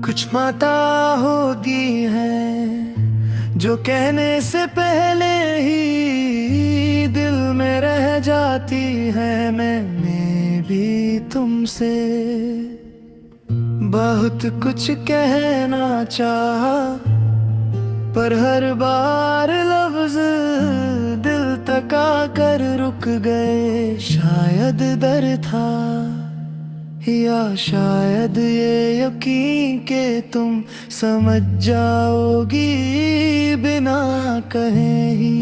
कुछ माता होती है जो कहने से पहले ही दिल में रह जाती है। मैंने भी तुमसे बहुत कुछ कहना चाहा, पर हर बार लफ्ज दिल तक आकर रुक गए। शायद डर था या शायद ये यकीन के तुम समझ जाओगी बिना कहे ही।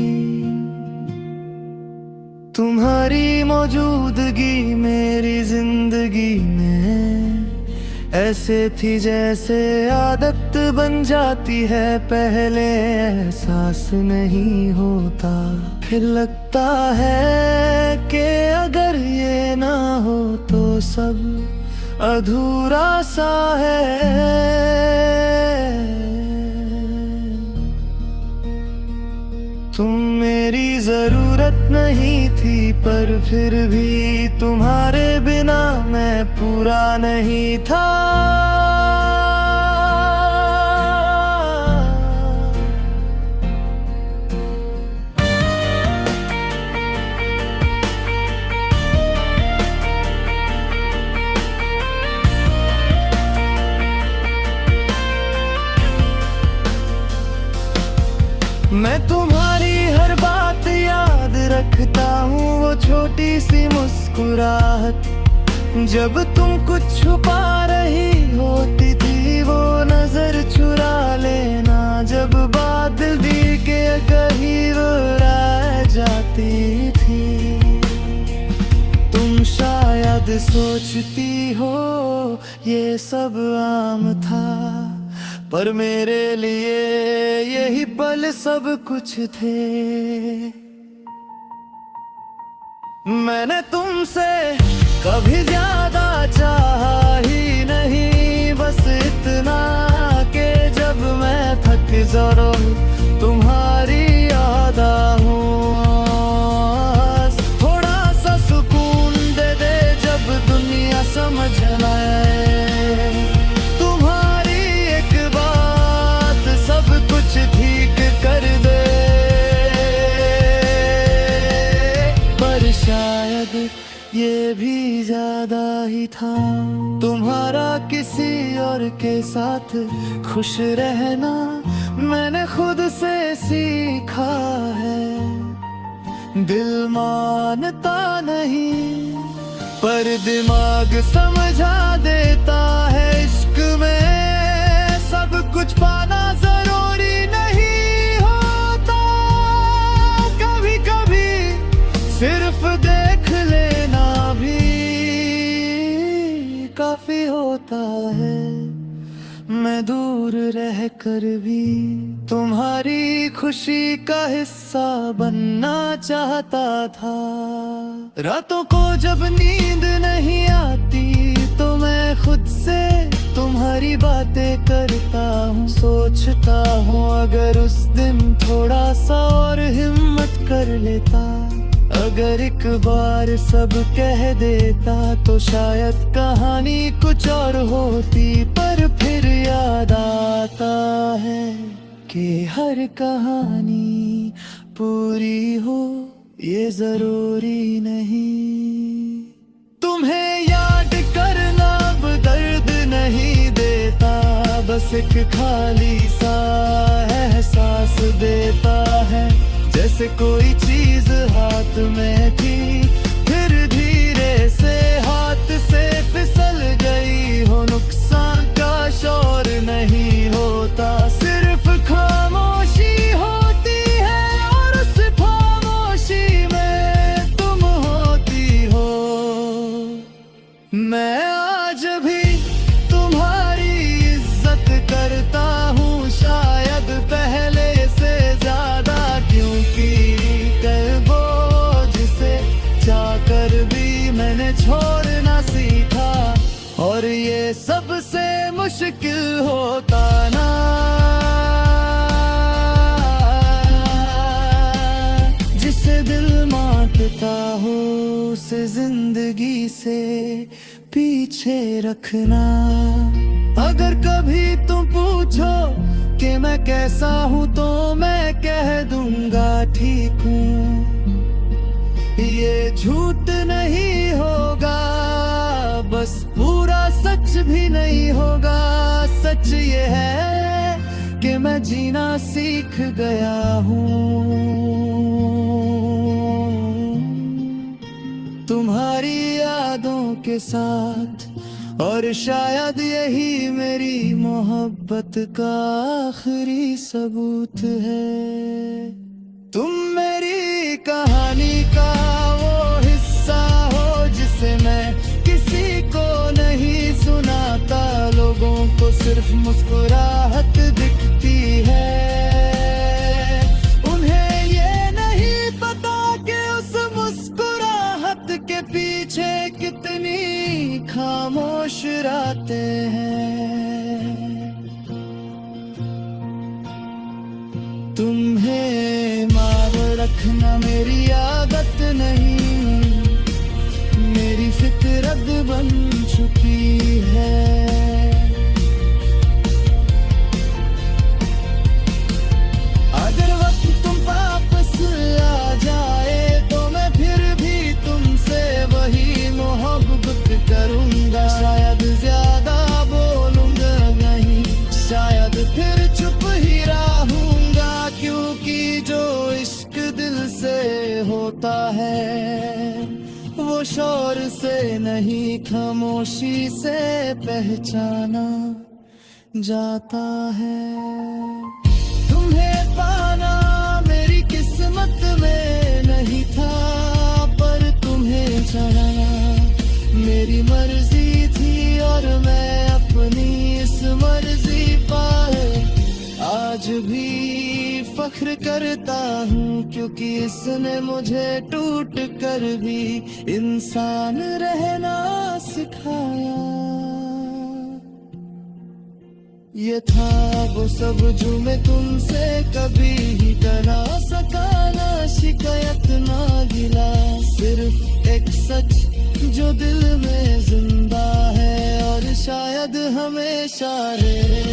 तुम्हारी मौजूदगी मेरी जिंदगी में ऐसे थी जैसे आदत बन जाती है। पहले एहसास नहीं होता, फिर लगता है कि अगर ये ना हो तो सब अधूरा सा है। तुम मेरी जरूरत नहीं थी, पर फिर भी तुम्हारे बिना मैं पूरा नहीं था। मैं तुम्हारी हर बात याद रखता हूँ, वो छोटी सी मुस्कुराहट जब तुम कुछ छुपा रही होती थी, वो नजर चुरा लेना जब बात दिल के कहीं रह जाती थी। तुम शायद सोचती हो ये सब आम था, पर मेरे लिए यही पल सब कुछ थे। मैंने तुमसे कभी ज्यादा चाहा ही नहीं, बस इतना कि जब मैं थक जाऊं तुम्हारी याद आऊं। थोड़ा सा सुकून दे दे जब दुनिया समझ न आए। तुम्हारी एक बात सब कुछ ठीक कर दे, पर शायद ये भी ज्यादा ही था। तुम्हारा किसी और के साथ खुश रहना मैंने खुद से सीखा है। दिल मानता नहीं, पर दिमाग समझा देता है। इश्क में सब कुछ पाना जरूरी नहीं होता, कभी कभी सिर्फ देख लेना भी काफी होता है। मैं दूर रह कर भी तुम्हारी खुशी का हिस्सा बनना चाहता था। रातों को जब नींद नहीं आती तो मैं खुद से तुम्हारी बातें करता हूँ। सोचता हूँ अगर उस दिन थोड़ा सा और हिम्मत कर लेता, अगर एक बार सब कह देता तो शायद कहानी कुछ और होती। पर फिर याद आता है कि हर कहानी पूरी हो ये जरूरी नहीं। तुम्हें याद करना अब दर्द नहीं देता, बस एक खाली सा एहसास देता है। जैसे कोई चीज हाथ में थी, फिर धीरे से हाथ से फिसल गई हो। नुकसान का शोर नहीं होता, सिर्फ खामोशी होती है, और उस खामोशी में तुम होती हो। मैं आज भी तुम्हारी इज्जत करता हूँ, शायद पहले से ज्यादा, क्योंकि जाकर भी मैंने छोड़ना सीखा। और ये सबसे मुश्किल होता ना, जिसे दिल मांगता हो उसे जिंदगी से पीछे रखना। अगर कभी तुम पूछो कि मैं कैसा हूँ तो मैं कह दूंगा ठीक हूँ। ये झूठ नहीं होगा, बस पूरा सच भी नहीं होगा। सच ये है कि मैं जीना सीख गया हूँ तुम्हारी यादों के साथ, और शायद यही मेरी मोहब्बत का आखिरी सबूत है। तुम मेरी कहानी का वो हिस्सा हो जिसे मैं किसी को नहीं सुनाता। लोगों को सिर्फ मुस्कुराहट दिखती है, उन्हें ये नहीं पता कि उस मुस्कुराहट के पीछे कितनी खामोश रातें हैं। तुम्हें मार रखना मेरी आदत नहीं, मेरी फितरत बन चुकी है। अगर वक्त तुम वापस आ जाए तो मैं फिर भी तुमसे वही मोहब्बत करूंगा। शायद ज्यादा बोलूंगा नहीं, शायद फिर चुप ही रहूंगा, क्योंकि जो इश्क दिल से होता है वो शोर से नहीं खामोशी से पहचाना जाता है। तुम्हें पाना मेरी किस्मत में नहीं था, पर तुम्हें चाहना मेरी मर्जी थी, और मैं अपनी इस मर्जी पर आज भी फख्र करता हूँ, क्योंकि इसने मुझे टूट कर भी इंसान रहना सिखाया। ये था वो सब जो मैं तुमसे कभी ही करा सका, ना शिकायत ना गिला, सिर्फ एक सच जो दिल में जिंदा है और शायद हमेशा रहे।